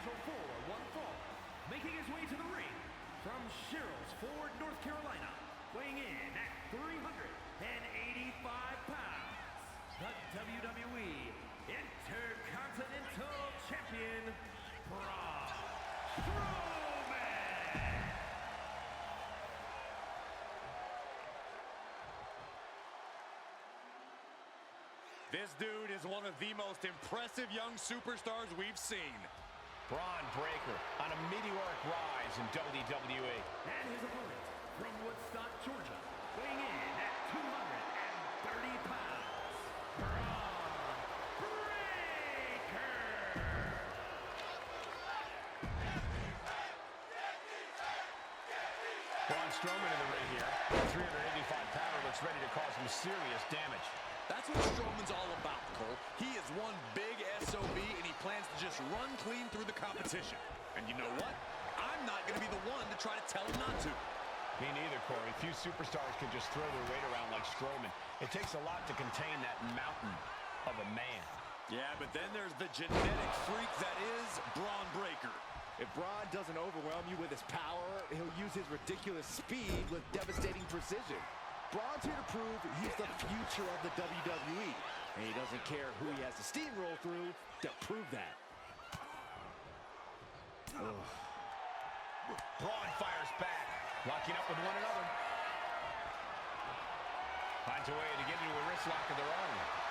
scheduled for one fall, making his way to the ring from Sherrills Ford, North Carolina, weighing in at 385 pounds, the WWE Intercontinental Champion, Braun Strowman! This dude is one of the most impressive young superstars we've seen. Braun Breaker on a meteoric rise in WWE. And his opponent from Woodstock, Georgia, weighing in at 230 pounds, Braun Breaker! Braun Strowman in the ring here. The 385-pounder looks ready to cause some serious damage. That's what Strowman's all about, Cole. He is one big SOB, and he plans to just run clean through the competition. And you know what? I'm not going to be the one to try to tell him not to. Me neither, Corey. Few superstars can just throw their weight around like Strowman. It takes a lot to contain that mountain of a man. Yeah, but then there's the genetic freak that is Braun Breaker. If Braun doesn't overwhelm you with his power, he'll use his ridiculous speed with devastating precision. Braun's here to prove he's the future of the WWE, and he doesn't care who he has to steamroll through to prove that. Braun fires back, locking up with one another. Finds a way to get into a wrist lock of their own.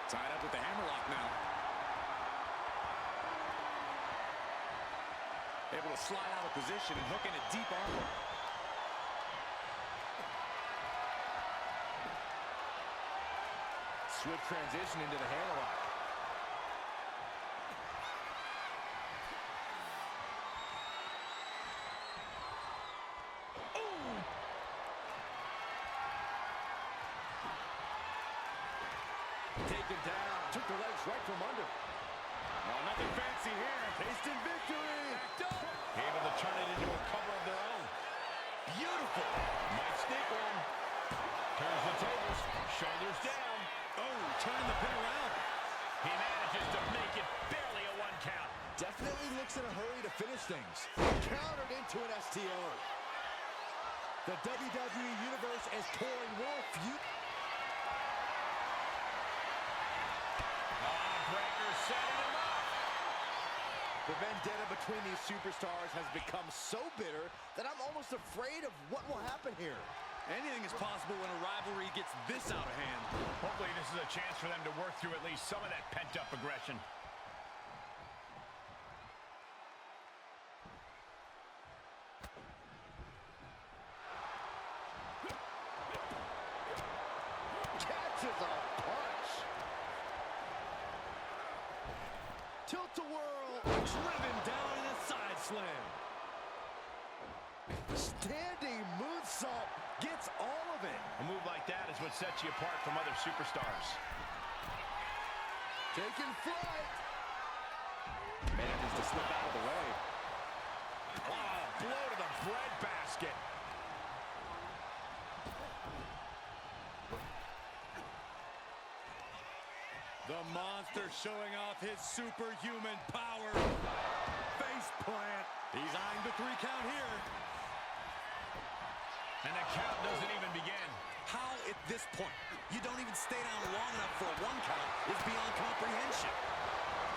Tied up with the hammerlock now. Able to slide out of position and hook in a deep armbar. Swift transition into the hammerlock. Taken down, took the legs right from under. Oh, nothing fancy here. Tasting victory. Able to turn it into a cover of their own. Beautiful. Might sneak one. Turns the tables, shoulders down. Oh, turning the pin around. He manages to make it barely a one count. Definitely looks in a hurry to finish things. Countered into an STO. The WWE Universe is pouring more fuel. Breaker setting him up. The vendetta between these superstars has become so bitter that I'm almost afraid of what will happen here. Anything is possible when a rivalry gets this out of hand. Hopefully this is a chance for them to work through at least some of that pent-up aggression. Catches a punch. Tilt-a-whirl. Driven down in a side slam. Standing moonsault. Gets all of it. A move like that is what sets you apart from other superstars. Taking flight. Manages to slip out of the way. Oh, blow to the breadbasket. The monster showing off his superhuman power. Face plant. He's eyeing the 3 count here. And the count doesn't even begin. How at this point you don't even stay down long enough for a 1 count is beyond comprehension.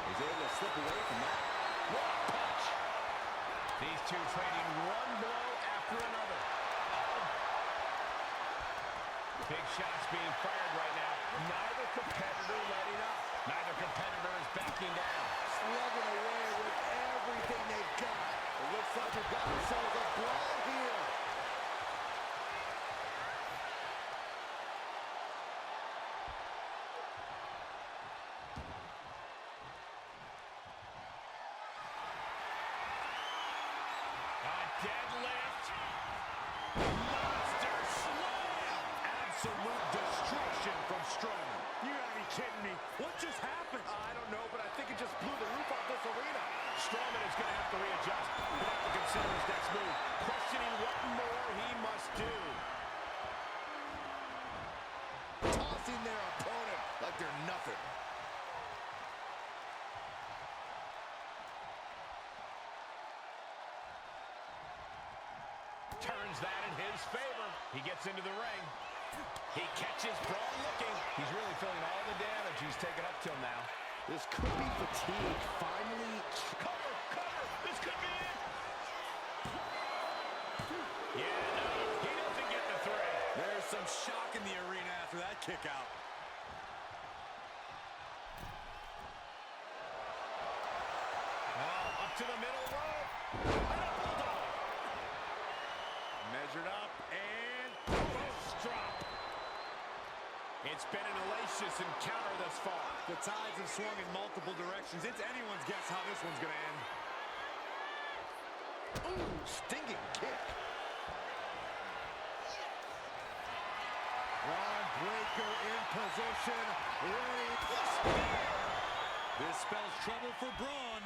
He's able to slip away from that. What a punch. These two trading one blow after another. Big shots being fired right now. Neither competitor letting up. Neither competitor is backing down. Slugging away with everything they've got. It looks like they've got themselves a brawl here. Deadlift. Monster slam. Absolute destruction from Strowman. You gotta be kidding me. What just happened? I don't know, but I think it just blew the roof off this arena. Strowman is going to have to readjust. He'll have to consider his next move, questioning what more he must do. Tossing their opponent like they're nothing. Turns that in his favor. He gets into the ring. He catches Braun looking. He's really feeling all the damage he's taken up till now. This could be fatigue. Finally. Cover, cover. This could be it. Yeah, no, he doesn't get the three. There's some shock in the arena after that kick out. Oh, up to the middle rope. And a bulldog. Measured up and post drop. It's been an hellacious encounter thus far. The tides have swung in multiple directions. It's anyone's guess how this one's going to end. Ooh, stinging kick. Braun Breaker in position. Ready. This spells trouble for Braun.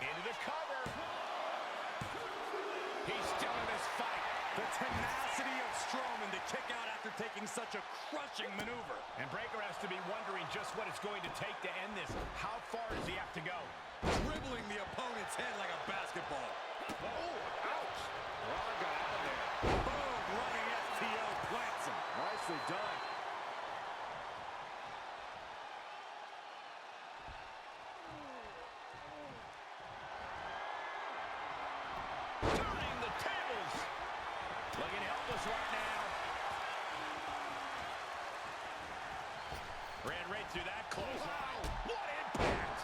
Into the cover. He's still in this fight. The tenacity of Strowman to kick out after taking such a crushing maneuver. And Breaker has to be wondering just what it's going to take to end this. How far does he have to go? Dribbling the opponent's head like a basketball. Oh, ouch. Braun got out of there. Boom, running STO plants him. Nicely done. Turning the tables. Looking helpless right now. Ran right through that close line. What impact!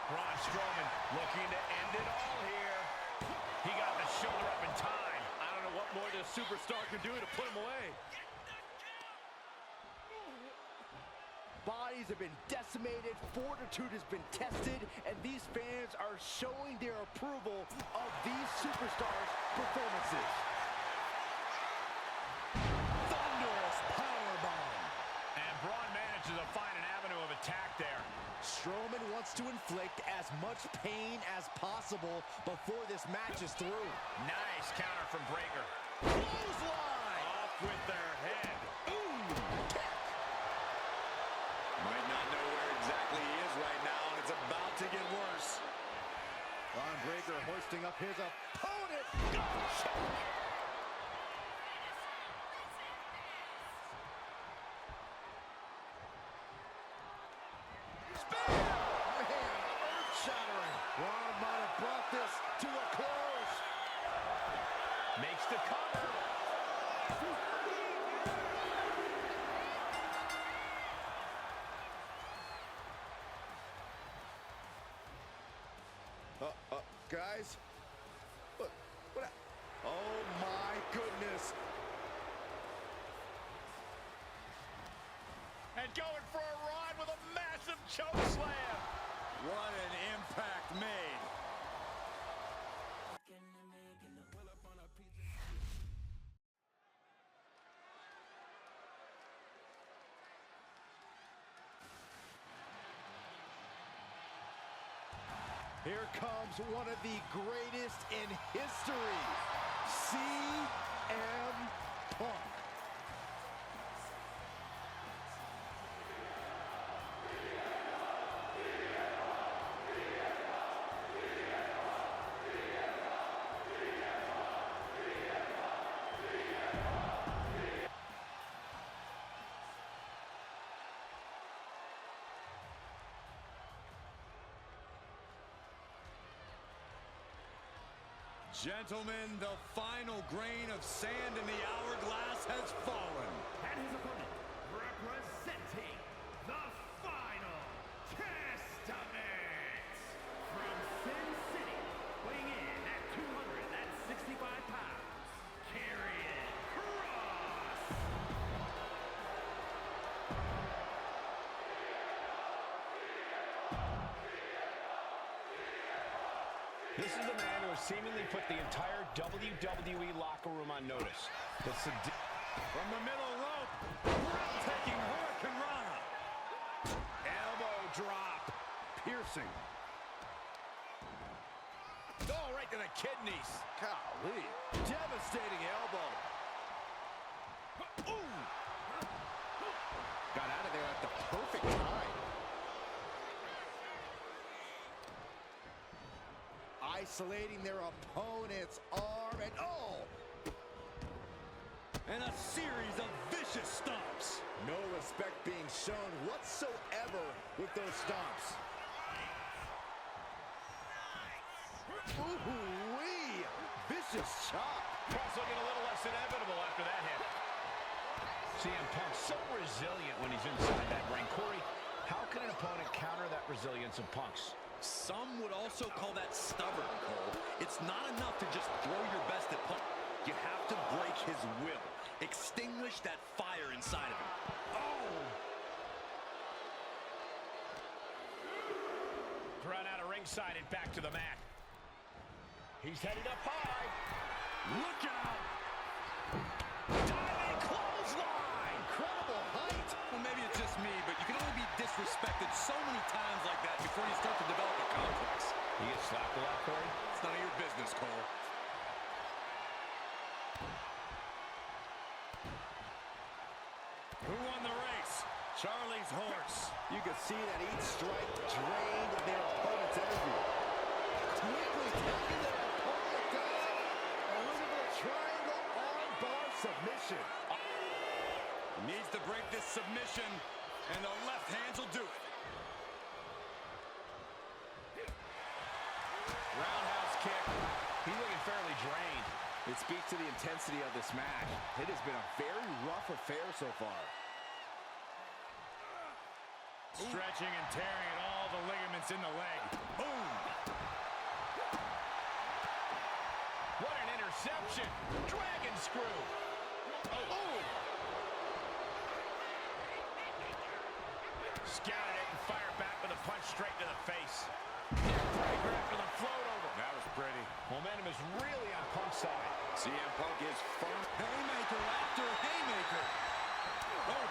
Braun Strowman looking to end it all here. He got the shoulder up in time. I don't know what more this superstar can do to put him away. Bodies have been decimated, fortitude has been tested, and these fans are showing their approval of these superstars' performances. Thunderous powerbomb. And Braun manages to find an avenue of attack there. Strowman wants to inflict as much pain as possible before this match is through. Nice counter from Breaker. Clothesline! Off with their head. Ooh, kick! Might not know where exactly he is right now, and it's about to get worse. Braun Breaker hoisting up his opponent. Gotcha! Man, earth-shattering. Braun might have brought this to a close. Makes the cover. Guys, what? Oh my goodness! And going for a ride with a massive choke slam. What an impact made. Here comes one of the greatest in history, CM Punk. Gentlemen, the final grain of sand in the hourglass has fallen. And his opponent, representing the Final Testament, from Sin City, weighing in at 265 pounds, Karrion Kross. This is the man who has seemingly put the entire WWE locker room on notice. From the middle rope, breathtaking Hurricane Rana. Elbow drop. reversing. Oh, right to the kidneys. Golly. Devastating elbow. Ooh. Got out of there at the perfect time. Isolating their opponent's arm, and oh! And a series of vicious stomps. No respect being shown whatsoever with those stomps. Ooh-wee! Vicious chop. Cross looking a little less inevitable after that hit. CM Punk so resilient when he's inside that ring. Corey, how can an opponent counter that resilience of Punk's? Some would also call that stubborn, Cole. It's not enough to just throw your best at Punk. You have to break his will. Extinguish that fire inside of him. Oh! Thrown out of ringside and back to the mat. He's headed up high. Look out! Diving clothesline! Incredible height. Well, maybe it's just me, but you can only be disrespected so many times like that before you start to develop a complex. He gets slapped a lot, Corey? It's none of your business, Cole. Who won the race? Charlie's horse. You can see that each strike drained their opponent's energy. Quickly taking their opponent down. And look at the triangle armbar submission. Needs to break this submission, and the left hands will do it. Roundhouse kick. He's looking fairly drained. It speaks to the intensity of this match. It has been a very rough affair so far. Stretching and tearing at all the ligaments in the leg. Boom! What an interception! Dragon screw! Oh! Scouted it and fired back with a punch straight to the face. Pretty grab for the float over. That was pretty. Momentum is really on Punk's side. CM Punk is firm. Haymaker after haymaker. Oh!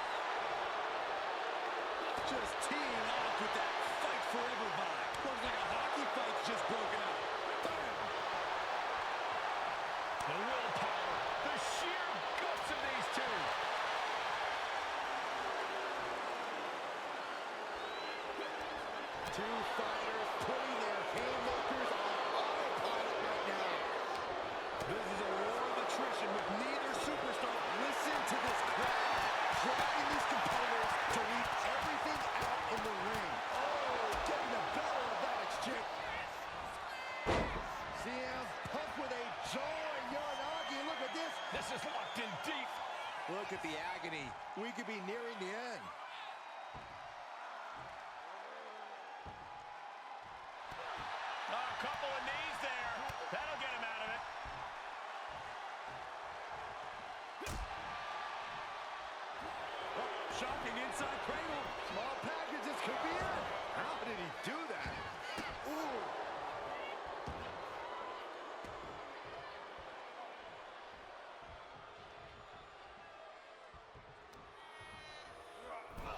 Just teeing off with that fight forever vibe. Looks like a hockey fight's just broken out. Bam! The willpower, the sheer guts of these two. Two fighters putting their haymakers on autopilot right now. This is a war of attrition with neither superstar. Listen to this crowd driving these competitors to leave everything out in the ring. Oh, getting the better of that exchange. CM Punk with a jawing Uranagi. Look at this. This is locked in deep. Look at the agony. We could be nearing the end. A couple of knees there. That'll get him out of it. Oh, shocking inside cradle. Small packages could be it. How did he do that? Ooh.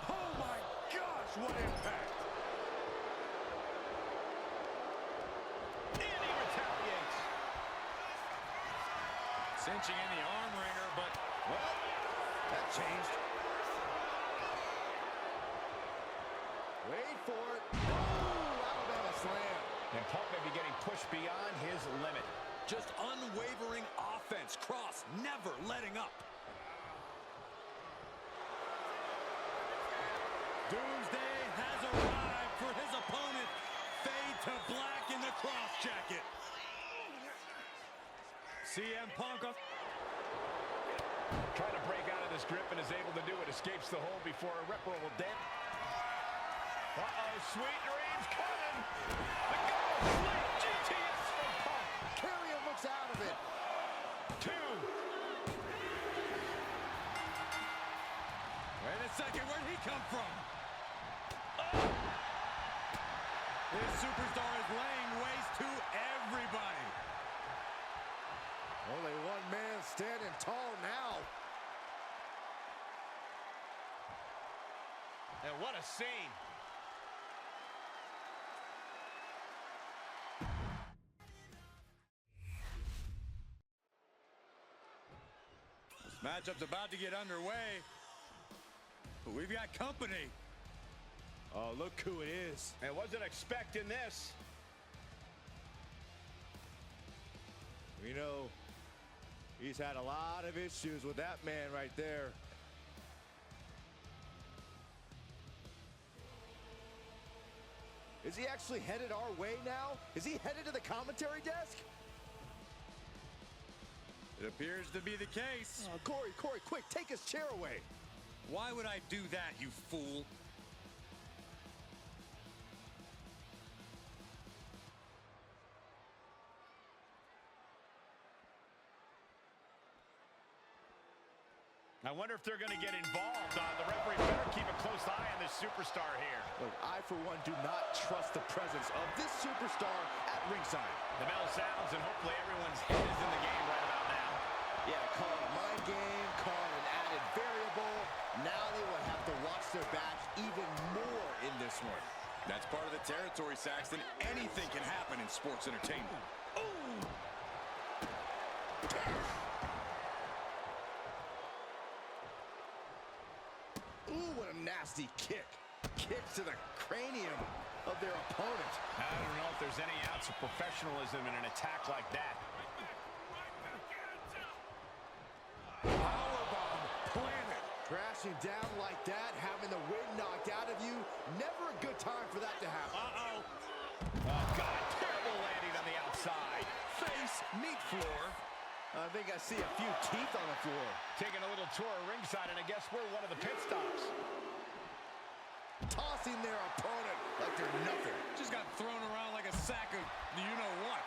Oh my gosh, what impact. And he retaliates. Cinching in the arm wringer, but Well, that changed. Wait for it. Oh, Alabama slam. And Punk may be getting pushed beyond his limit. Just unwavering offense. Cross, never letting up. Doomsday has arrived for his opponent. Fade to black in the cross jacket. CM Punk up. Trying to break out of this grip and is able to do it. Escapes the hold before irreparable damage. Uh-oh, sweet dreams coming. The goal, slick GTS from Punk. Carrion looks out of it. 2. Wait a second, where'd he come from? This superstar is laying waste to everybody. Only one man standing tall now. And what a scene. Matchup's about to get underway. But we've got company. Oh, look who it is. I wasn't expecting this. You know, he's had a lot of issues with that man right there. Is he actually headed our way now? Is he headed to the commentary desk? It appears to be the case. Oh, Corey, quick, take his chair away. Why would I do that, you fool? I wonder if they're going to get involved. The referee better keep a close eye on this superstar here. Look, I, for one, do not trust the presence of this superstar at ringside. The bell sounds, and hopefully everyone's head is in the game right about now. Yeah, call it a mind game, call it an added variable. Now they will have to watch their back even more in this one. That's part of the territory, Saxton. Anything can happen in sports entertainment. Ooh, what a nasty kick. Kick to the cranium of their opponent. I don't know if there's any ounce of professionalism in an attack like that. Powerbomb planted. Crashing down like that, having the wind knocked out of you. Never a good time for that to happen. Uh-oh. Oh, God. Terrible landing on the outside. Face, meat floor. I think I see a few teeth on the floor. Taking a little tour of ringside, and I guess we're one of the pit stops. Tossing their opponent like they're nothing. Just got thrown around like a sack of you-know-what.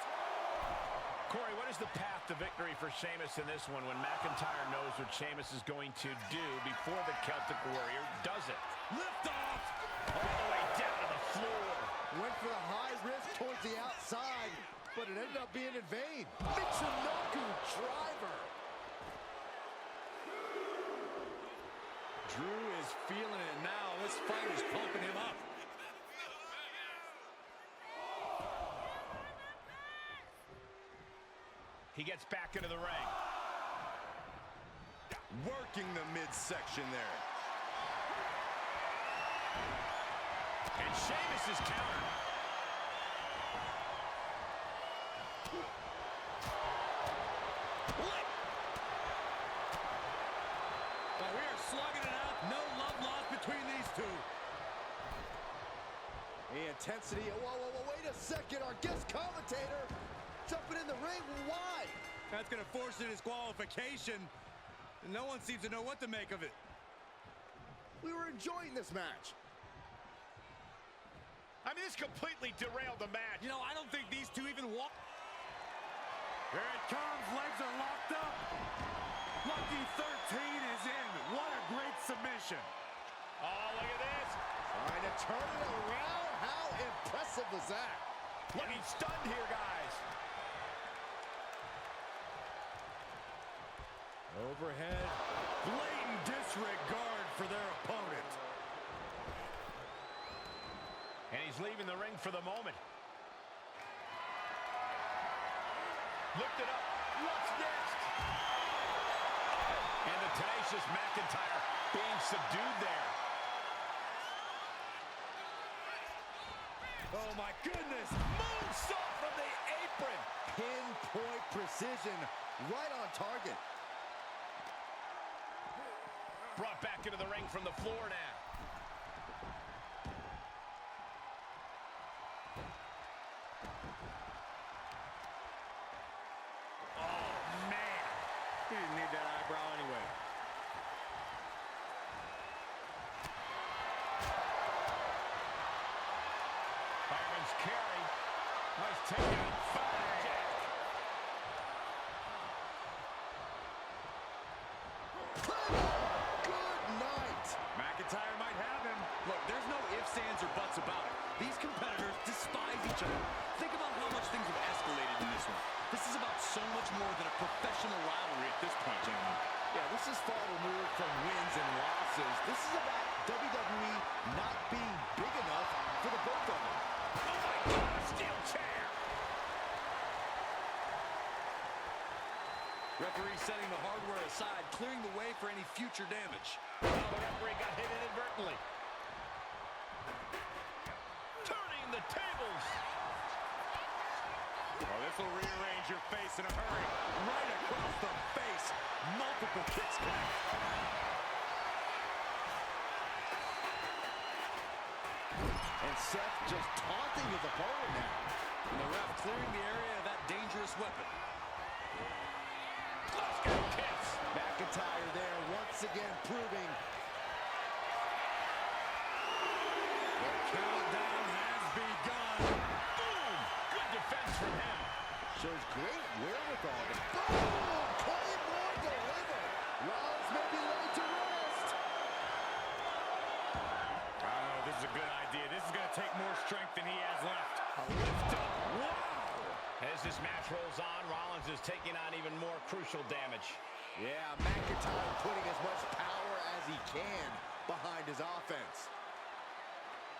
Corey, what is the path to victory for Sheamus in this one when McIntyre knows what Sheamus is going to do before the Celtic Warrior does it? Lift off! All the way down to the floor. Went for the high risk towards the outside, but it ended up being in vain. Michinoku driver. Drew is feeling it now. This fighter's pumping him up. He gets back into the ring. Working the midsection there. And Sheamus is countered. Well, we are slugging it out. No love lost between these two. The intensity. Whoa, wait a second. Our guest commentator jumping in the ring. Why? That's going to force a disqualification. No one seems to know what to make of it. We were enjoying this match. I mean, this completely derailed the match. You know, I don't think these two even walk. Here it comes. Legs are locked up. Lucky 13 is in. What a great submission. Oh, look at this. Trying to turn it around. How impressive was that? Looking stunned here, guys. Overhead. Blatant disregard for their opponent. And he's leaving the ring for the moment. Lifted up. What's next? And the tenacious McIntyre being subdued there. Oh, my goodness. Moonsault from the apron. Pinpoint precision. Right on target. Brought back into the ring from the floor now. Oh, man. He didn't need that eyebrow anyway. Fireman's carry. Nice takedown. Firejack. Good night. McIntyre might have him. Look, there's no ifs, ands, or buts about it. These competitors despise each other. Think about how much things have escalated in this one. This is about so much more than a professional rivalry at this point, gentlemen. Yeah, this is far removed from wins and losses. This is about WWE not being big enough for the both of them. Oh, my God. A steel chair. Referee setting the hardware aside, clearing the way for any future damage. Oh, the referee got hit inadvertently. Turning the tables. Oh, this will rearrange your face in a hurry. Right across the face. Multiple kicks connect. And Seth just taunting his opponent now. And the ref clearing the area of that dangerous weapon. Glasgow kicks. McIntyre there once again proving The countdown has begun. Boom! Good defense from him. shows great wherewithal. Boom! Claymore delivered. Rollins may be laid to rest. I don't know if this is a good idea. This is going to take more strength than he has left. A lift up. Wow! As this match rolls on, Rollins is taking on even more crucial damage. Yeah, McIntyre putting as much power as he can behind his offense.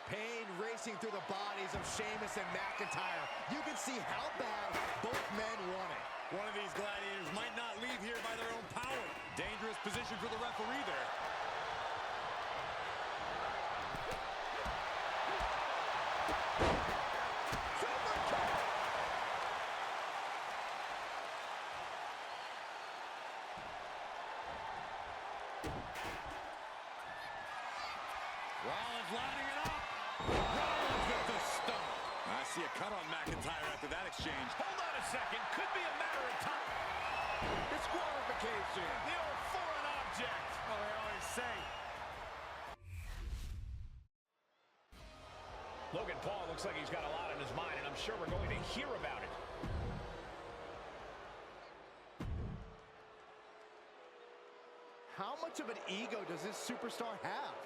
Pain racing through the bodies of Sheamus and McIntyre. You can see how bad both men want it. One of these gladiators might not leave here by their own power. Dangerous position for the referee there. Rollins lining it up. Rollins with the stomp. I see a cut on McIntyre after that exchange. Hold on a second. Could be a matter of time. Disqualification. The old foreign object. Oh, they always say. Logan Paul looks like he's got a lot on his mind, and I'm sure we're going to hear about it. How much of an ego does this superstar have?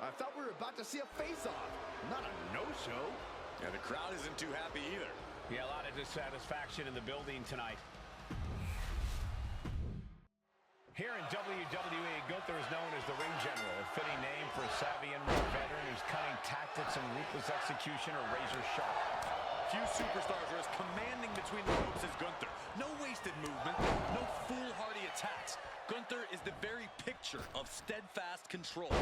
I thought we were about to see a face-off, not a no-show. Yeah, the crowd isn't too happy either. Yeah, a lot of dissatisfaction in the building tonight. Here in WWE, Gunther is known as the Ring General, a fitting name for a savvy in-ring veteran whose cunning tactics and ruthless execution are razor sharp. Few superstars are as commanding between the ropes as Gunther. No wasted movement, no foolhardy attacks. Gunther is the very picture of steadfast control.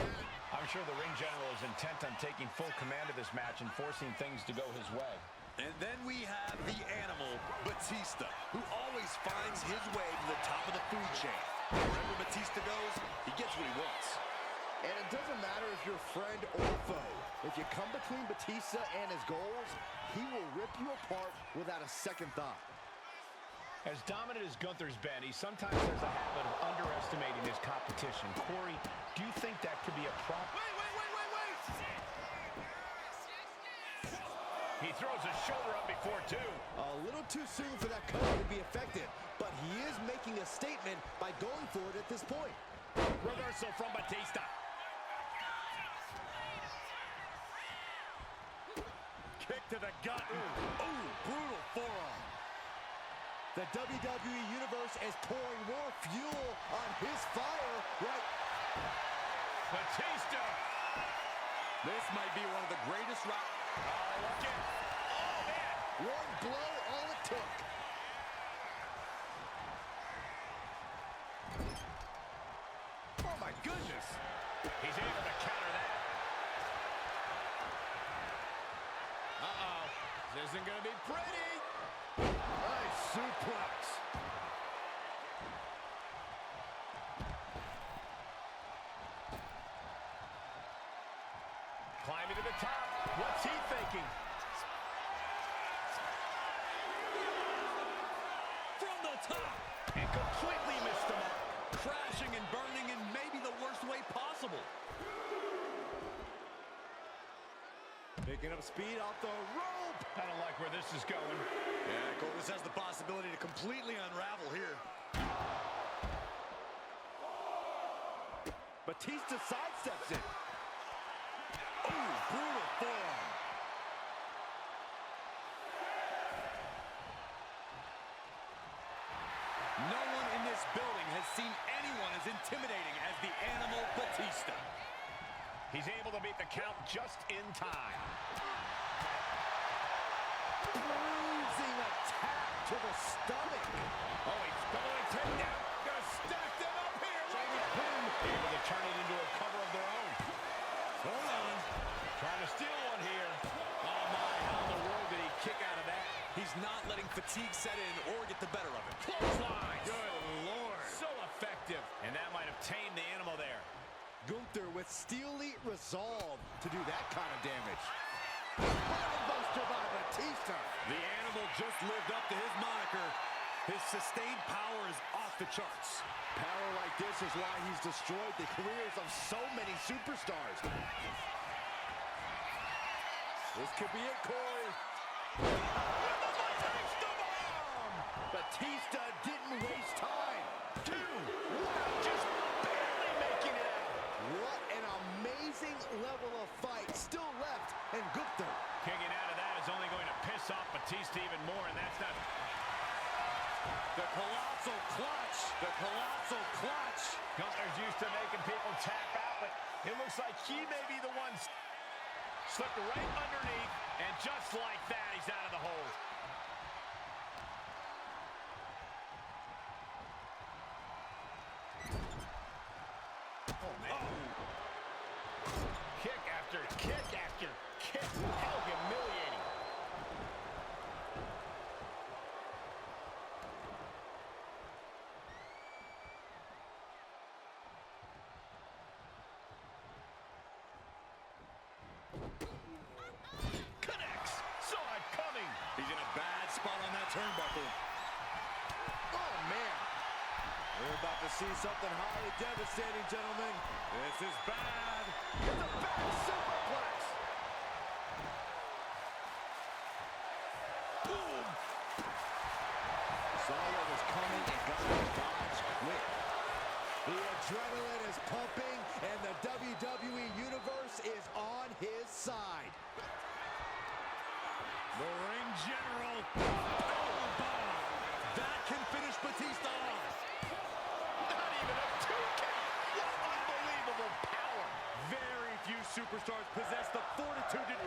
I'm sure the Ring General is intent on taking full command of this match and forcing things to go his way. And then we have the animal, Batista, who always finds his way to the top of the food chain. Wherever Batista goes, he gets what he wants. And it doesn't matter if you're friend or foe. If you come between Batista and his goals, he will rip you apart without a second thought. As dominant as Gunther's been, he sometimes has a habit of underestimating his competition. Corey, do you think that could be a problem? Wait! He throws his shoulder up before two. A little too soon for that cover to be effective, but he is making a statement by going for it at this point. Reversal from Batista. Kick to the gut. Ooh, brutal forearm. The WWE Universe is pouring more fuel on his fire right. Batista. This might be one of the greatest rounds. Oh, look at. Oh, man. One blow, all it took. Oh, my goodness. He's able to counter that. Uh-oh. This isn't going to be pretty. Nice suplex. Climbing to the top. What's he thinking? From the top. And completely missed him up. Crashing and burning in maybe the worst way possible. Picking up speed off the rope. I don't like where this is going. Yeah, Cole, this has the possibility to completely unravel here. Batista sidesteps it. Ooh, brutal forearm. No one in this building has seen anyone as intimidating as the Animal Batista. He's able to beat the count just in time. Bruising attack to the stomach. Oh, he's going to take down. Gonna stack them up here. Look at him. Able to turn it into a cover of their own. Hold on. Trying to steal one here. Oh, my. How in the world did he kick out of that? He's not letting fatigue set in or get the better of it. Clothesline. Good Lord. So effective. And that might have tamed the animal there. Gunther with steely resolve to do that kind of damage. Buster by Batista. The animal just lived up to his moniker. His sustained power is off the charts. Power like this is why he's destroyed the careers of so many superstars. This could be it, Corey. Batista didn't waste time. 2. Wow, just barely making it out. What an amazing level of fight still left in Gunther. Kicking out of that is only going to piss off Batista even more, and that's not... The colossal clutch. The colossal clutch. Gunther's used to making people tap out, but it looks like he may be the one slipped right underneath, and just like that, he's out of the hold. Oh, man. Oh. Kick after kick after kick. How humiliating. Connects. Saw it coming. He's in a bad spot on that turnbuckle. Oh, man. We're about to see something highly devastating, gentlemen. This is bad. It's a back superplex. Boom. Saw what was coming and got to dodge quick. The adrenaline is pumping, and the WWE Universe is on his side. The ring general. That can finish Batista off. Not even a 2 count. What unbelievable power. Very few superstars possess the fortitude to...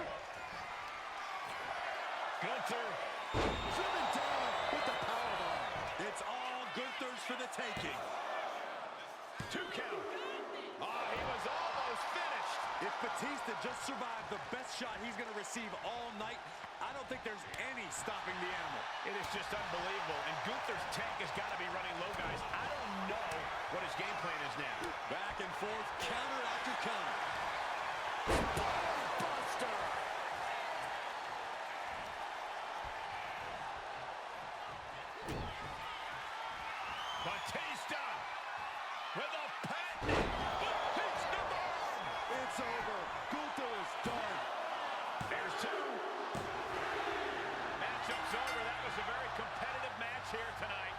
Gunther. Driven down with the powerbomb. It's all Gunther's for the taking. 2 count. He was almost finished. If Batista just survived the best shot he's going to receive all night, I don't think there's any stopping the animal. It is just unbelievable. And Gunther's tank has got to be running low, guys. I don't know what his game plan is now. Back and forth, counter after counter. Buster. Batista with a patented Batista bomb. It's over. Gunther is done. There's 2. Matchup's over. That was a very competitive match here tonight.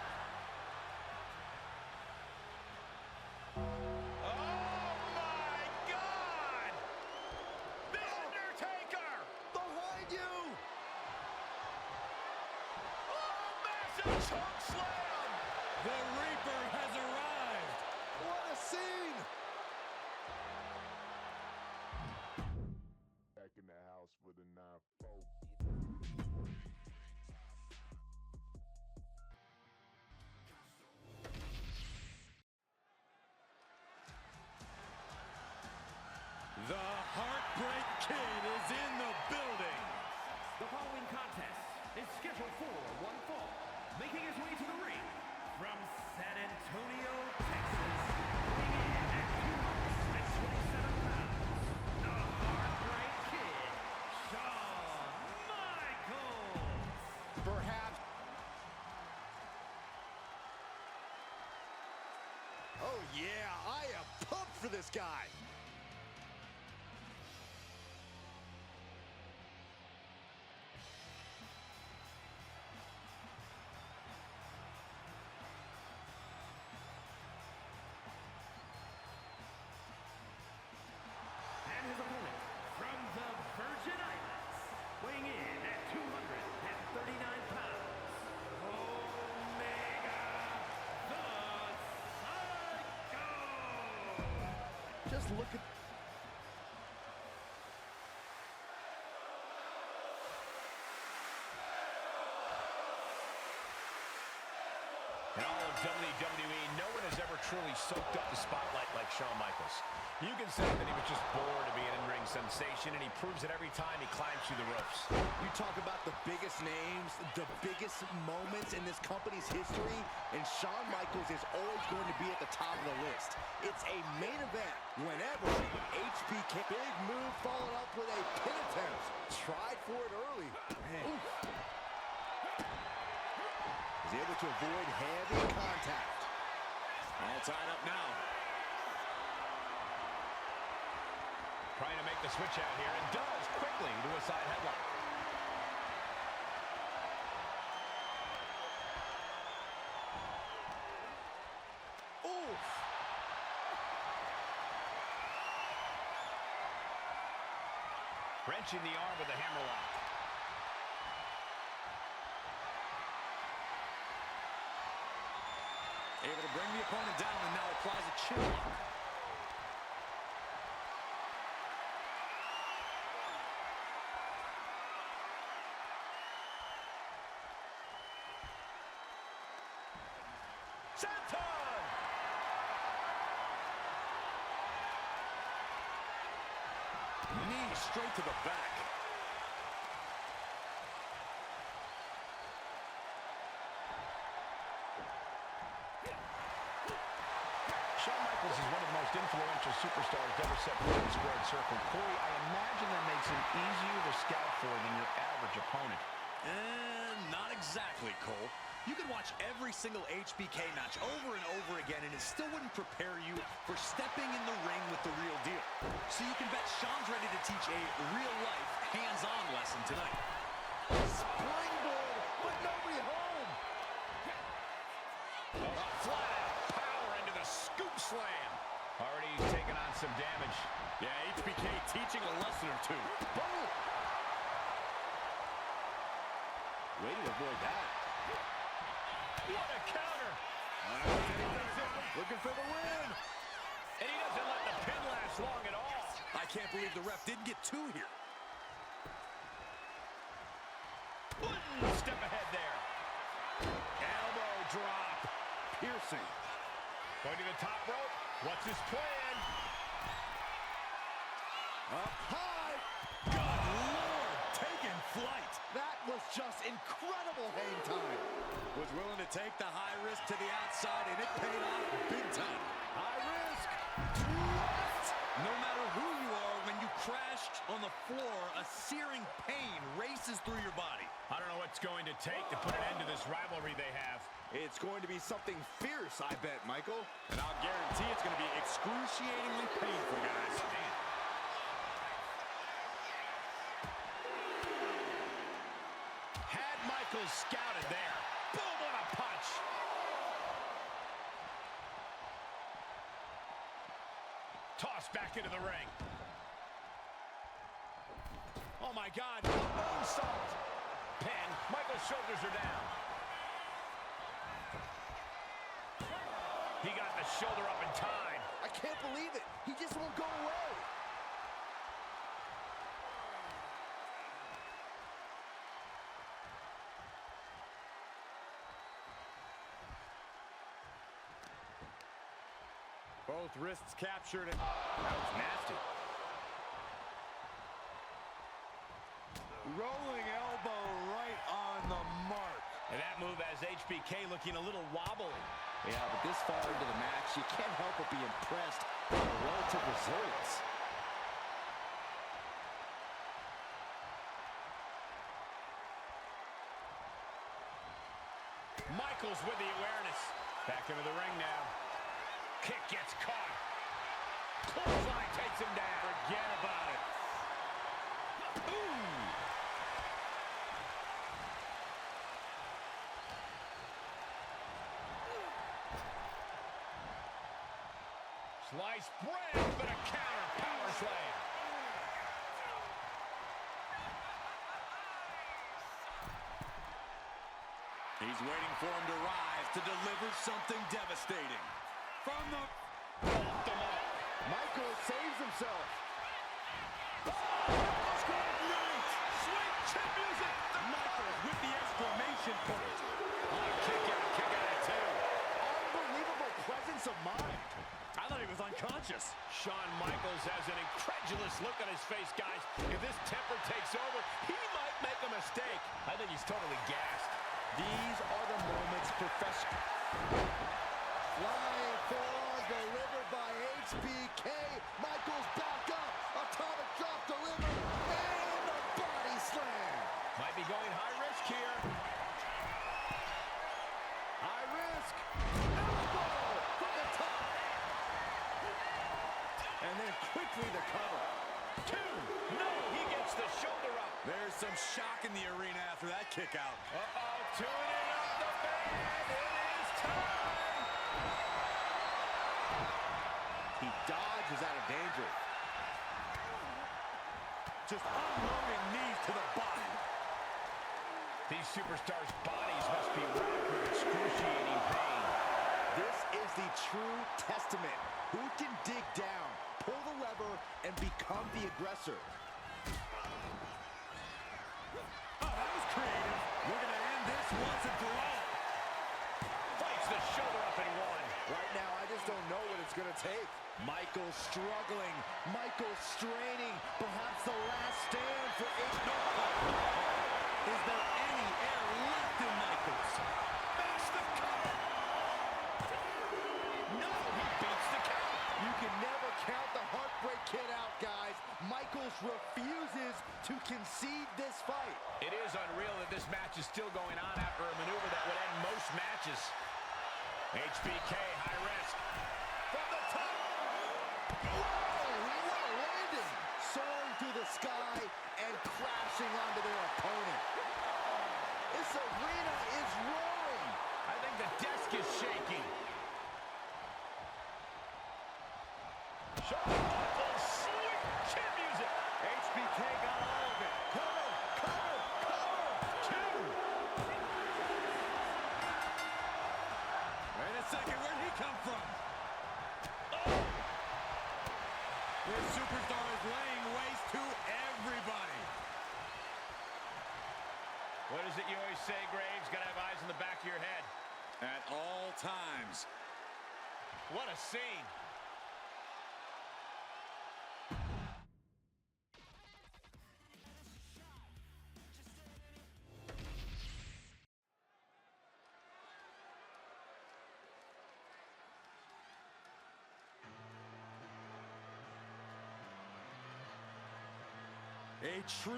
Oh, my God! The Undertaker! Behind you. Oh, massive choke slam! The Reaper has arrived. What a scene. Back in the house for the 9-4. The Heartbreak Kid is in the building. The following contest is scheduled for one fall. Making his way to the ring from San Antonio, Texas, weighing in at 227 pounds, the Heartbreak Kid, Shawn Michaels. Perhaps. Oh, yeah. I am pumped for this guy. And his opponent from the Virgin Islands, weighing in at 239 pounds, Omega the Psycho. Just WWE, no one has ever truly soaked up the spotlight like Shawn Michaels. You can say that he was just bored to be an in-ring sensation, and he proves it every time he climbs through the ropes. You talk about the biggest names, the biggest moments in this company's history, and Shawn Michaels is always going to be at the top of the list. It's a main event whenever HBK. Big move followed up with a pin attempt. Tried for it early. Is able to avoid heavy contact. All tied up now. Trying to make the switch out here, and does quickly to a side headlock. Oof. Wrenching the arm with a hammerlock. Able to bring the opponent down and now applies a chin lock. Knee straight to the back. Shawn Michaels is one of the most influential superstars to ever set foot in the squared circle. Corey, I imagine that makes him easier to scout for than your average opponent. Not exactly, Cole. You can watch every single HBK match over and over again, and it still wouldn't prepare you for stepping in the ring with the real deal. So you can bet Shawn's ready to teach a real-life, hands-on lesson tonight. Springboard, but nobody home. Flat power into the scoop slam. Already taken on some damage. Yeah, HBK teaching a lesson or two. Boom. Way to avoid that. What a counter! Looking for the win. And he doesn't let the pin last long at all. I can't believe the ref didn't get two here. One step ahead there. Elbow drop. Piercing. Going to the top rope. What's his plan? Up high. Good Lord, taking flight. That was just incredible hang time. Was willing to take the high risk to the outside, and it paid off big time. High risk. What? No matter who you are, when you crashed on the floor, a searing pain races through your body. I don't know what's going to take to put an end to this rivalry they have. It's going to be something fierce, I bet, Michael. And I'll guarantee it's going to be excruciatingly painful, guys. Man. Had Michaels scouted there. Boom, what a punch. Tossed back into the ring. Oh my God, moonsault. Pin, Michaels' shoulders are down. He got the shoulder up in time. I can't believe it. He just won't go away. Both wrists captured. That was nasty. Rolling elbow right on the mark. And that move has HBK looking a little wobbly. Yeah, but this far into the match, you can't help but be impressed by the relative resilience. Michaels with the awareness. Back into the ring now. Kick gets caught. Clothesline takes him down. Forget about it. Ooh. Sliced bread, but a counter power slam. He's waiting for him to rise to deliver something devastating. From the... Off the mark. Michael saves himself. Good night! Sweet chin music! Michaels with the exclamation point. Oh, kick out of it, too. unconscious. Shawn Michaels has an incredulous look on his face, guys. If this temper takes over, he might make a mistake. I think he's totally gassed. These are the moments professional. Flying forearm delivered by HBK. Michaels back up. Atomic drop delivered. And a body slam. Might be going high risk here. High risk. Elbow from the top. And then quickly the cover. 2. No, he gets the shoulder up. There's some shock in the arena after that kick out. Uh-oh, tuning up the band. It is time. He dodges out of danger. Just unloading knees to the body. These superstars' bodies must be racked with excruciating pain. This is the true testament. Who can dig down, pull the lever, and become the aggressor? Oh, that was creative. We're going to end this once and for all. Fights the shoulder up and one. Right now, I just don't know what it's going to take. Michael struggling. Michael straining. Perhaps the last stand for H. Is there any air left in Michaels? Makes the cover. No, he beats the count. You can never count the Heartbreak Kid out, guys. Michaels refuses to concede this fight. It is unreal that this match is still going on after a maneuver that would end most matches. HBK, high risk. From the top. Whoa, what a landing. Soaring through the sky and crashing onto their opponent. This arena is roaring. I think the desk is shaking. Shoulder buckle, sweet chin music. HBK got all of it. Cover, cover, cover. 2. Wait a second, where'd he come from? Oh. This superstar is laying waste to everybody. What is it you always say, Graves? Gotta have eyes in the back of your head. At all times. What a scene. A true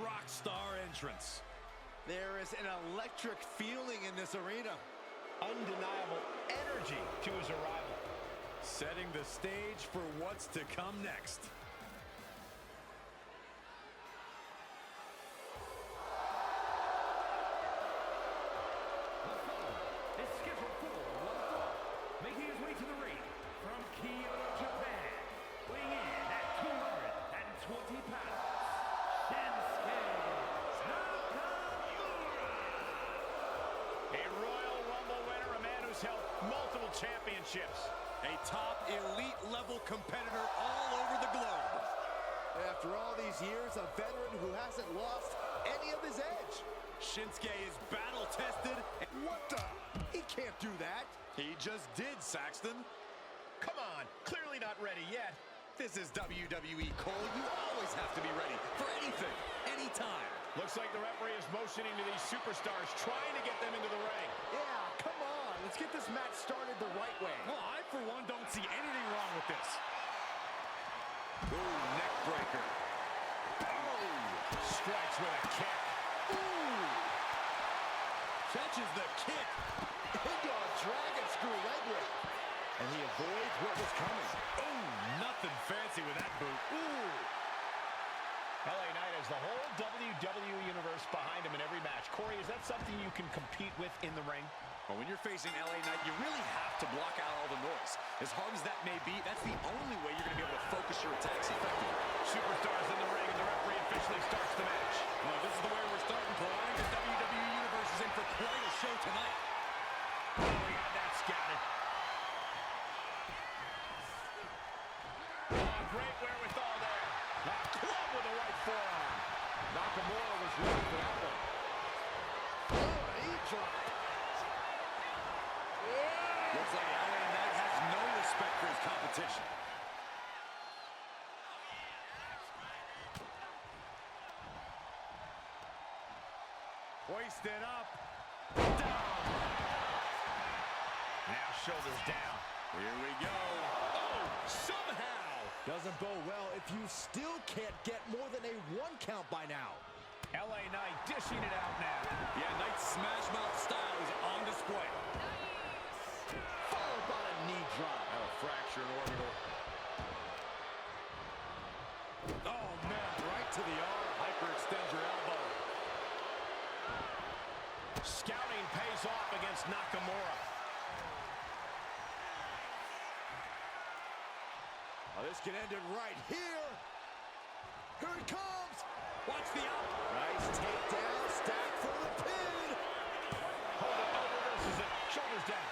rock star entrance. There is an electric feeling in this arena. Undeniable energy to his arrival. Setting the stage for what's to come next. Is scheduled for one fall, making his way to the ring from Kyoto, Japan, weighing in at 220 pounds, Shinsuke Nakamura. A Royal Rumble winner, a man who's held multiple championships. A top elite level competitor all over the globe. After all these years, a veteran who hasn't lost any of his edge. Shinsuke is battle tested. What the? He can't do that. He just did, Saxton. Come on, clearly not ready yet. This is WWE, Cole. You always have to be ready for anything, anytime. Looks like the referee is motioning to these superstars, trying to get them into the ring. Yeah, come on. Let's get this match started the right way. Well, I, for one, don't see anything wrong with this. Ooh, neck breaker. Oh, strikes with a kick. Ooh, Catches the kick. into a dragon screw leg whip. And he avoids what was coming. Ooh, nothing fancy with that boot. Ooh. LA Knight has the whole WWE Universe behind him in every match. Corey, is that something you can compete with in the ring? Well, when you're facing LA Knight, you really have to block out all the noise. As hard as that may be, that's the only way you're going to be able to focus your attacks effectively. Superstars in the ring, and the referee officially starts the match. Well, this is the way we're starting, Cole. I think the WWE Universe is in for quite a show tonight. Oh, we got that scouted. Oh, great wherewithal there. A club with the right forearm. Nakamura was ready for that one. Oh, he dropped. Looks like LA Knight has no respect for his competition. Hoisted up. Down. Now shoulders down. Here we go. Oh, somehow. Doesn't bode well if you still can't get more than a 1 count by now. LA Knight dishing it out now. Yeah, Knight's smash mouth style is on display. Followed by a knee drop. A fracture in orbital. Oh, man, right to the arm. Hyperextend your elbow. Scouting pays off against Nakamura. Oh, this can end it right here. Here it comes. Watch the out. Nice takedown, stack for the pin. Hold it, reverses it. Shoulders down.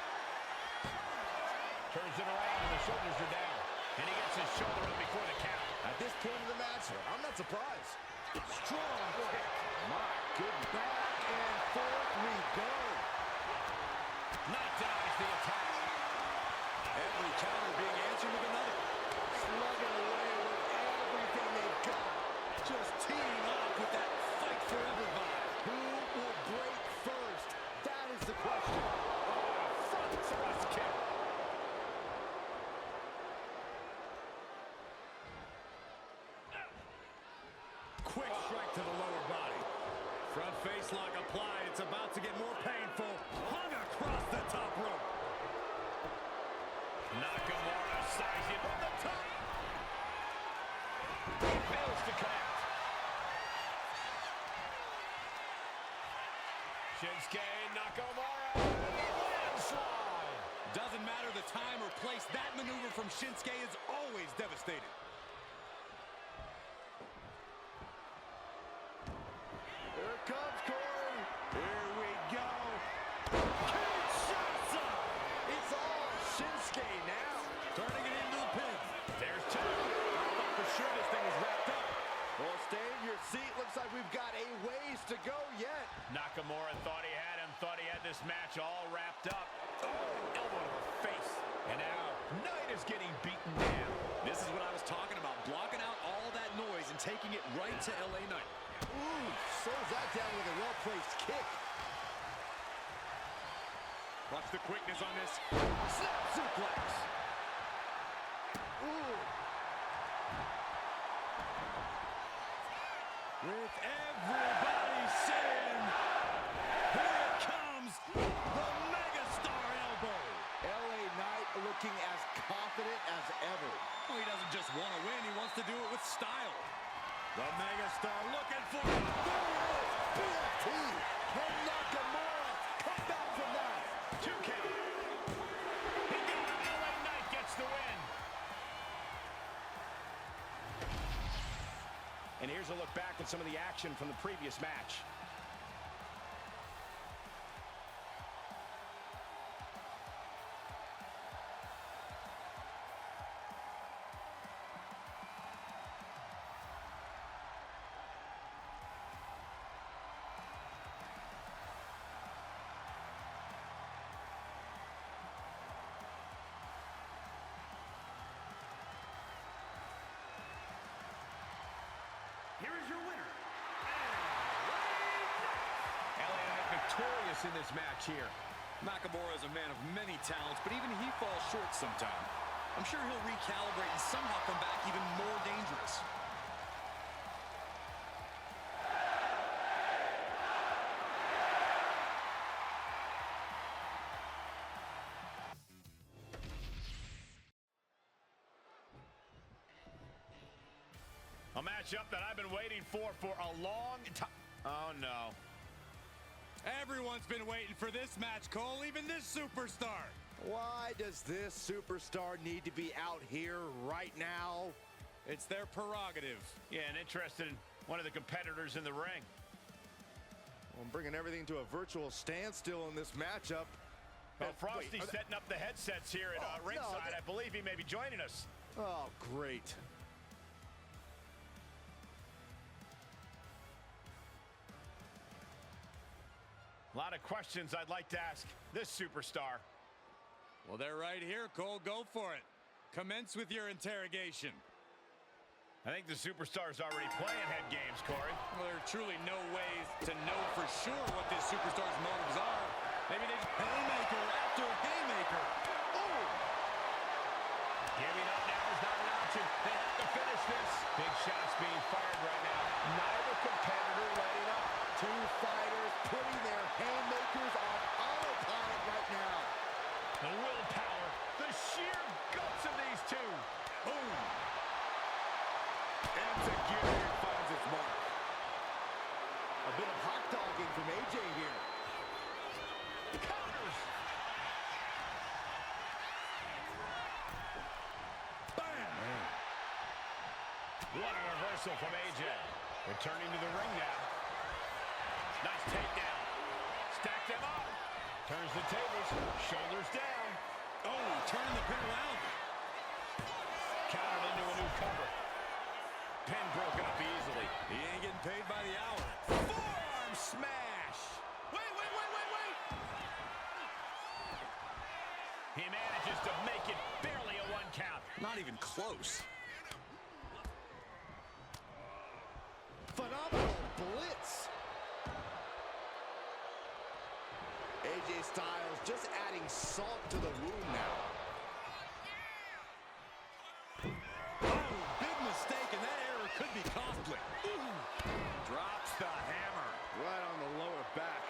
Turns it around and the shoulders are down. And he gets his shoulder up before the count. At this point of the match, I'm not surprised. Strong kick. My goodness. Back and forth we go. Knight dodges the attack. Every counter being answered with another. Slugging away with everything they've got. Just teeing off with that fight forever vibe. Who will break first? That is the question. Front thrust kick. Quick strike to the lower body. Front face lock applied. It's about to get more painful. Hung across the top rope. Nakamura sizing from the top. He fails to connect. Shinsuke Nakamura. Landslide. Doesn't matter the time or place, that maneuver from Shinsuke is always devastating. Here it comes, Corey. Here we go. Kinshasa. It's all Shinsuke now. Turning it into the pin. There's two. I thought for sure this thing was wrapped up. Well, stay in your seat. Looks like we've got a ways to go yet. Nakamura thought he had him, thought he had this match all wrapped up. Oh, elbow to the face. And now, Knight is getting beaten down. This is what I was talking about, blocking out all that noise and taking it right to LA Knight. Ooh, slows that down with a well-placed kick. Watch the quickness on this. Snap suplex. Ooh. With everybody saying, here it comes, the megastar elbow. LA Knight looking as confident as ever. Well, he doesn't just want to win, he wants to do it with style. The megastar looking for There it is. BFT. And Nakamura. Come back from that. 2 count. He got it. LA Knight gets the win. And here's a look back at some of the action from the previous match. Here is your winner, LA Knight victorious in this match here. Nakamura is a man of many talents, but even he falls short sometimes. I'm sure he'll recalibrate and somehow come back even more dangerous. A matchup that I've been waiting for a long time. Oh, no. Everyone's been waiting for this match, Cole, even this superstar. Why does this superstar need to be out here right now? It's their prerogative. Yeah, and interested in one of the competitors in the ring. Well, I'm bringing everything to a virtual standstill in this matchup. Well, Frosty's Wait, setting up the headsets here at Oh, ringside. no, I believe he may be joining us. Oh, great. A lot of questions I'd like to ask this superstar. Well, they're right here, Cole. Go for it. Commence with your interrogation. I think the superstar's already playing head games, Corey. Well, there are truly no ways to know for sure what this superstar's motives are. Maybe they just haymaker after haymaker. Oh! Giving up now is not an option. They have to finish this. Big shots being fired right now. Neither competitor letting up. Two fighters putting their haymakers on autopilot right now. The willpower, the sheer guts of these two. Boom. Enzuigiri finds its mark. A bit of hot dogging from AJ here. Counters. Bam. Man. What a reversal from AJ. Returning to the ring now. Nice takedown. Stacked them up. Turns the tables. Shoulders down. Oh, turning the pin around. Countered into a new cover. Pin broken up easily. He ain't getting paid by the hour. Forearm smash. Wait. He manages to make it barely a 1 count. Not even close. Phenomenal blitz. AJ Styles just adding salt to the wound now. Oh, big mistake, and that error could be costly. Ooh. Drops the hammer. Right on the lower back.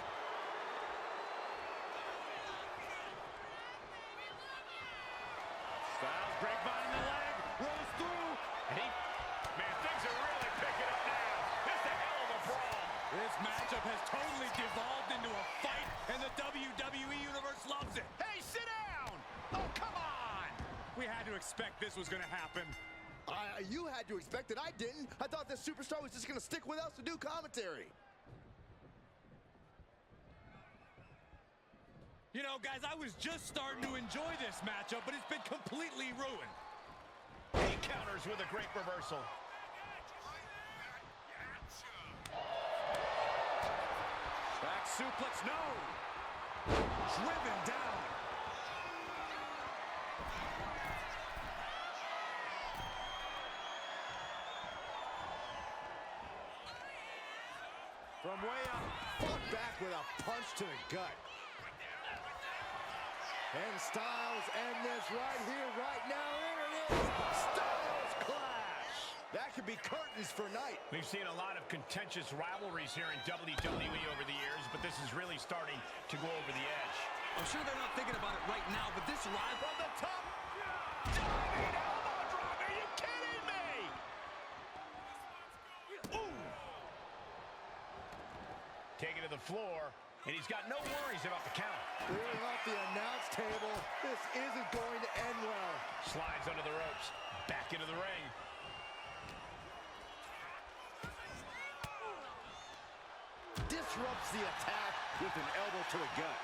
Styles grapevine in the leg. Rolls through. Man, things are really picking up now. It's a hell of a brawl. This matchup has totally devolved into a fight, and the WWE Universe loves it. Hey, sit down. Oh, come on. We had to expect this was going to happen. You had to expect it. I didn't. I thought this superstar was just going to stick with us to do commentary. You know, guys, I was just starting to enjoy this matchup, but it's been completely ruined. He counters with a great reversal. Back suplex, no. Driven down. From way up, fought back with a punch to the gut. And Styles end this right here, right now. There it is. Styles clash. That could be curtains for night. We've seen a lot of contentious rivalries here in WWE over the years, but this is really starting to go over the edge. I'm sure they're not thinking about it right now, but this rival From the top. Diving elbow drop. Are you kidding me? Ooh. Taken to the floor, and he's got no worries about the count. Clearing off the announce table. This isn't going to end well. Slides under the ropes. Back into the ring. Disrupts the attack with an elbow to the gut.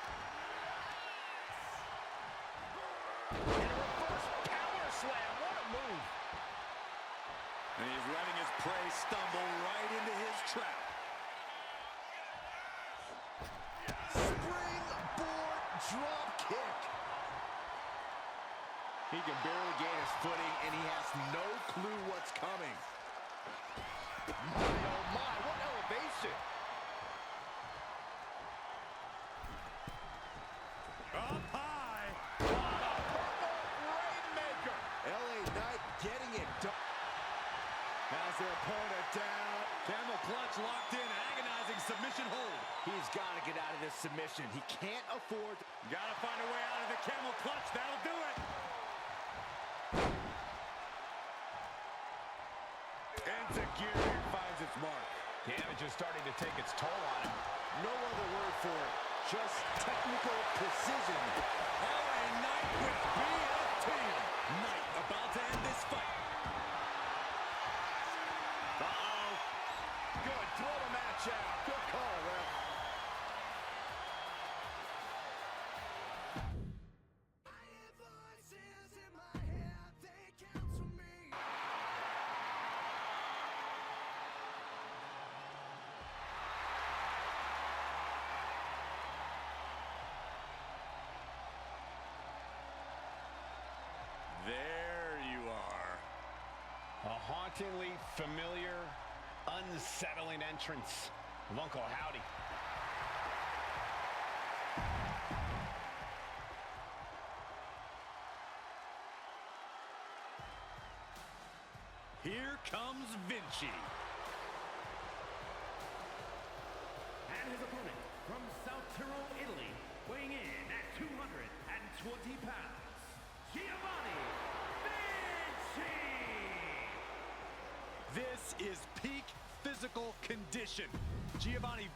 And a reverse power slam. What a move. And he's letting his prey stumble right into his trap. Springboard drop kick. He can barely gain his footing, and he has no clue what's coming. My, oh my, what elevation. Up high. Rainmaker. LA Knight getting it done. Has their opponent down. Camel clutch locked in, agonizing submission hold. He's got to get out of this submission. He can't afford. Gotta find a way out of the camel clutch. That'll do it. Enzuigiri finds its mark. Damage is starting to take its toll on him. No other word for it. Just technical precision. LA Knight with BFT. Knight about to end this fight. Uh-oh. Good. Throw the match out. Good call, ref. There you are. A hauntingly familiar, unsettling entrance of Uncle Howdy. Here comes Vinci. And his opponent from South Tyrol, Italy, weighing in at 220 pounds, Giovanni Vinci! This is peak physical condition. Giovanni.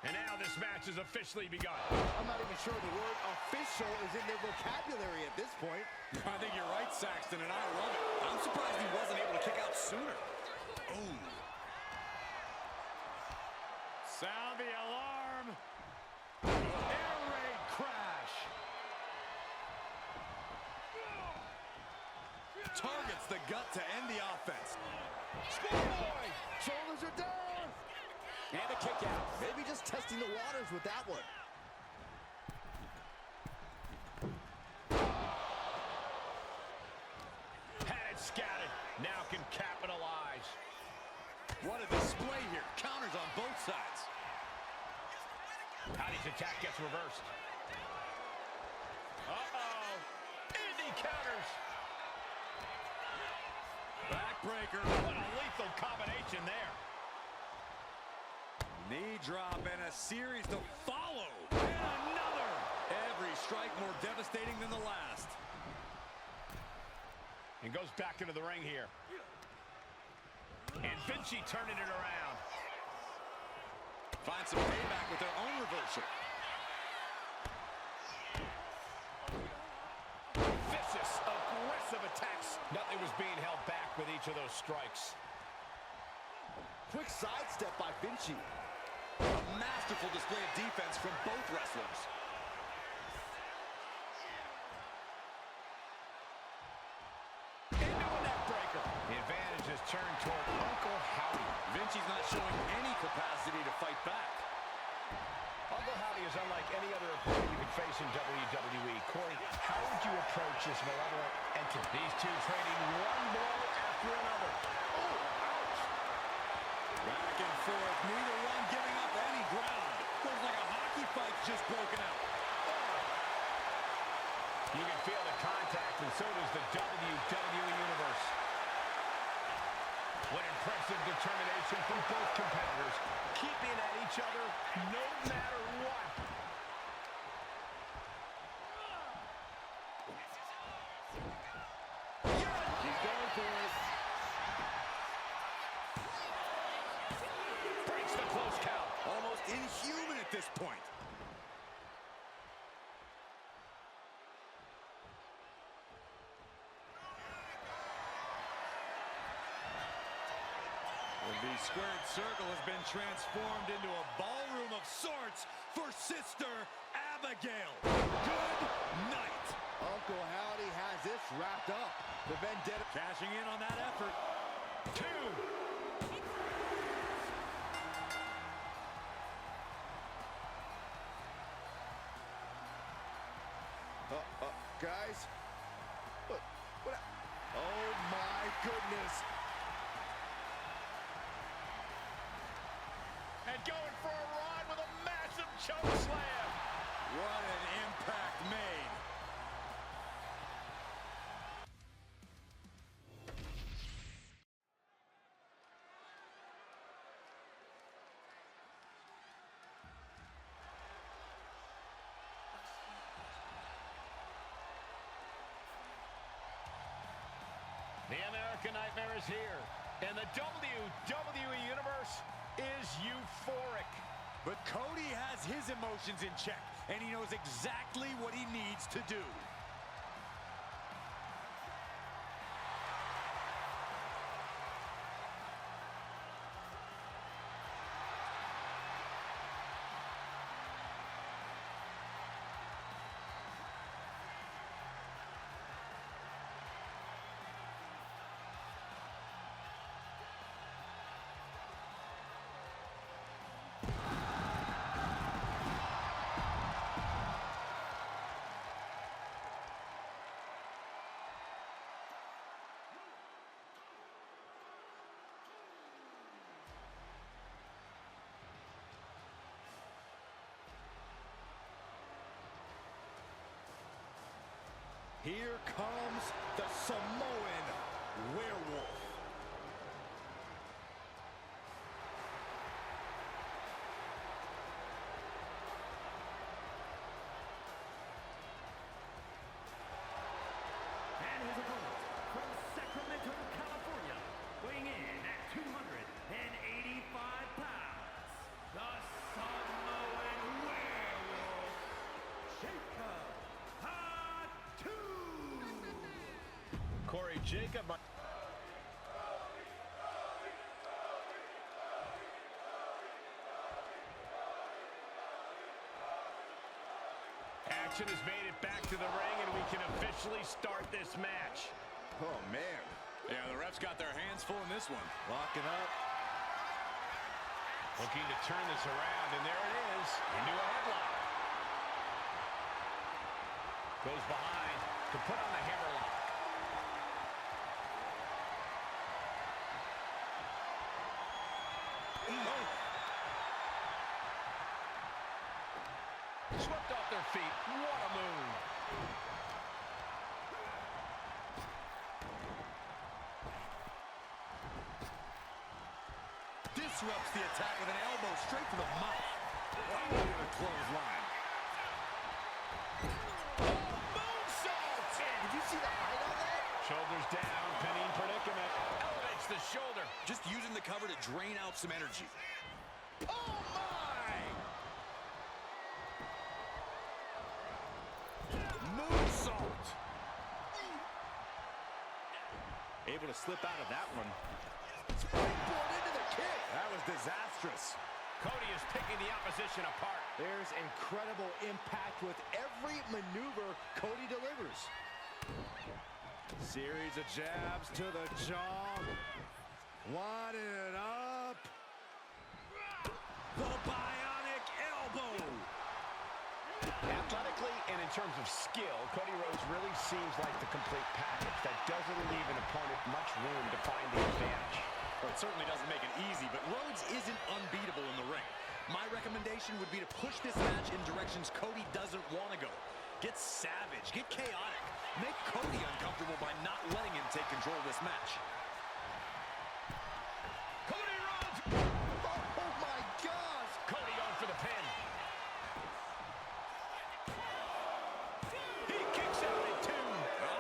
And now this match has officially begun. I'm not even sure the word official is in their vocabulary at this point. I think you're right, Saxton, and I love it. I'm surprised he wasn't able to kick out sooner. Ooh. Sound the alarm. Air raid crash. Targets the gut to end the offense. Schoolboy! Shoulders are down! And a kick out. Maybe just testing the waters with that one. Had it scattered. Now can capitalize. What a display here. Counters on both sides. Howdy's attack gets reversed. Uh-oh. Indy counters. Backbreaker. What a lethal combination there. Knee drop and a series to follow. And another. Every strike more devastating than the last. And goes back into the ring here. And Vinci turning it around. Find some payback with their own reversal. Vicious, aggressive attacks. Nothing was being held back with each of those strikes. Quick sidestep by Vinci. A masterful display of defense from both wrestlers. Into a neck breaker. The advantage is turned toward Uncle Howdy. Vinci's not showing any capacity to fight back. Uncle Howdy is unlike any other opponent you could face in WWE. Corey, how would you approach this malevolent entity? These two trading one blow after another. Oh, ouch! Back and forth, neither one giving up any ground. Looks like a hockey fight's just broken out. You can feel the contact, and so does the WWE Universe. What impressive determination from both competitors, keeping at each other no matter what. She's going for it. Breaks the close count. Almost inhuman at this point. The squared circle has been transformed into a ballroom of sorts for Sister Abigail. Good night. Uncle Howdy has this wrapped up. The vendetta Cashing in on that effort. 2. guys. What? Oh my goodness. And going for a run with a massive choke slam. What an impact made. The American Nightmare is here, and the WWE Universe is euphoric. But Cody has his emotions in check, and he knows exactly what he needs to do. Here comes the Samoan Werewolf. And his opponent from Sacramento, California, weighing in at 285 pounds, the Samoan Werewolf, Jacob Fatu. Corey, Jacob. Action has made it back to the ring, and we can officially start this match. Oh, man. Yeah, the refs got their hands full in this one. Locking up. Looking to turn this around, and there it is, into a headlock. Goes behind to put on the hammerlock. Swept off their feet. What a move. Disrupts the attack with an elbow straight to the mouth. Oh, the clothesline. Moonsault! Did you see the height on that? Shoulders down, pinning predicament. Elevates the shoulder. Just using the cover to drain out some energy. Oh, my! Moonsault! Able to slip out of that one. Springboard into the kick. That was disastrous. Cody is picking the opposition apart. There's incredible impact with every maneuver Cody delivers. Series of jabs to the jaw. Winding it up. The bionic elbow. Athletically and in terms of skill, Cody Rhodes really seems like the complete package that doesn't leave an opponent much room to find the advantage. Well, it certainly doesn't make it easy, but Rhodes isn't unbeatable in the ring. My recommendation would be to push this match in directions Cody doesn't want to go. Get savage, get chaotic. Make Cody uncomfortable by not letting him take control of this match. Cody Rhodes! Oh, my gosh! Cody going for the pin. He kicks out at two.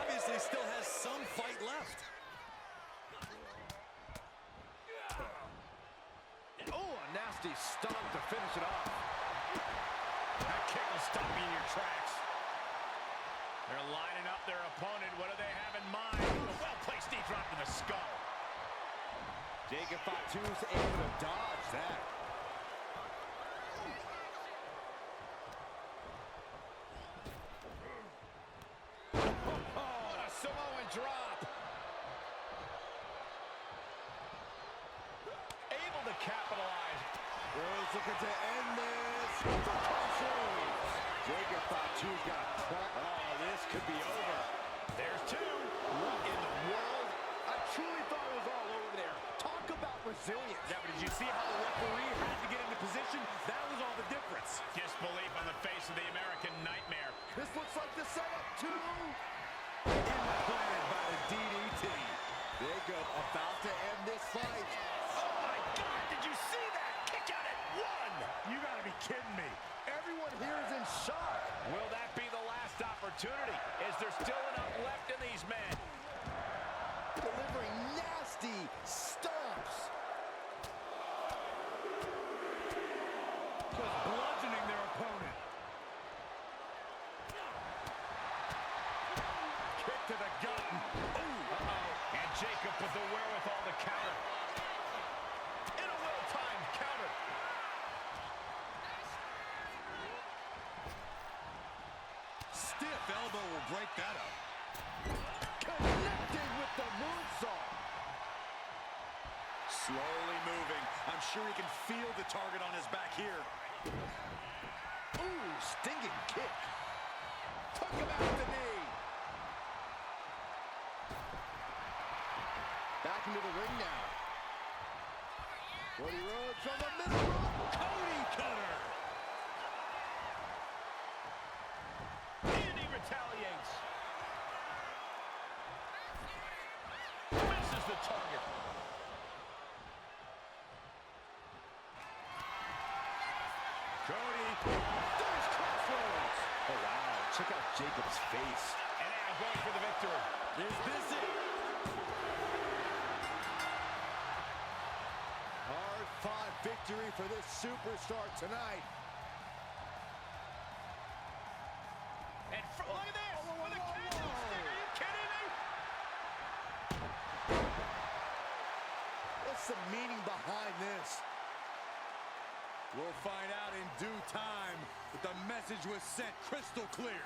Obviously still has some fight left. Oh, a nasty stomp to finish it off. That kick will stop you in your tracks. They're lining up their opponent. What do they have in mind? A well-placed knee drop to the skull. Jacob Fatu's able to dodge that. Oh, a Samoan drop. Able to capitalize. Rhodes looking to end this. Jacob Fatu's got a crack. Oh, this could be over. There's two. What in the world? I truly thought it was all over there. Talk about resilience. Yeah, but did you see how the referee had to get into position? That was all the difference. Disbelief on the face of the American Nightmare. This looks like the setup, too. Implanted by the DDT. Jacob about to end this fight. Oh, my God, did you see that? Kick out at one. You gotta be kidding me. Everyone here is in shock. Will that be the last opportunity? Is there still enough left in these men? Delivering nasty stomps. Just bludgeoning their opponent. Kick to the gut. Ooh, and Jacob with the wherewithal to counter. In a well-timed counter. Stiff elbow will break that up. Connected with the moonsault. Slowly moving. I'm sure he can feel the target on his back here. Ooh, stinging kick. Took him out with the knee. Back into the ring now. Cody Rhodes from the middle rope. Cody cutter. And he retaliates. the target. Cody. There's crossroads. Oh, wow. Check out Jacob's face. And now going for the victory. Is this it? Hard-fought victory for this superstar tonight. And look at this. With a kendo stick. Are you kidding me? What's the meaning behind this? We'll find out in due time, but the message was sent crystal clear.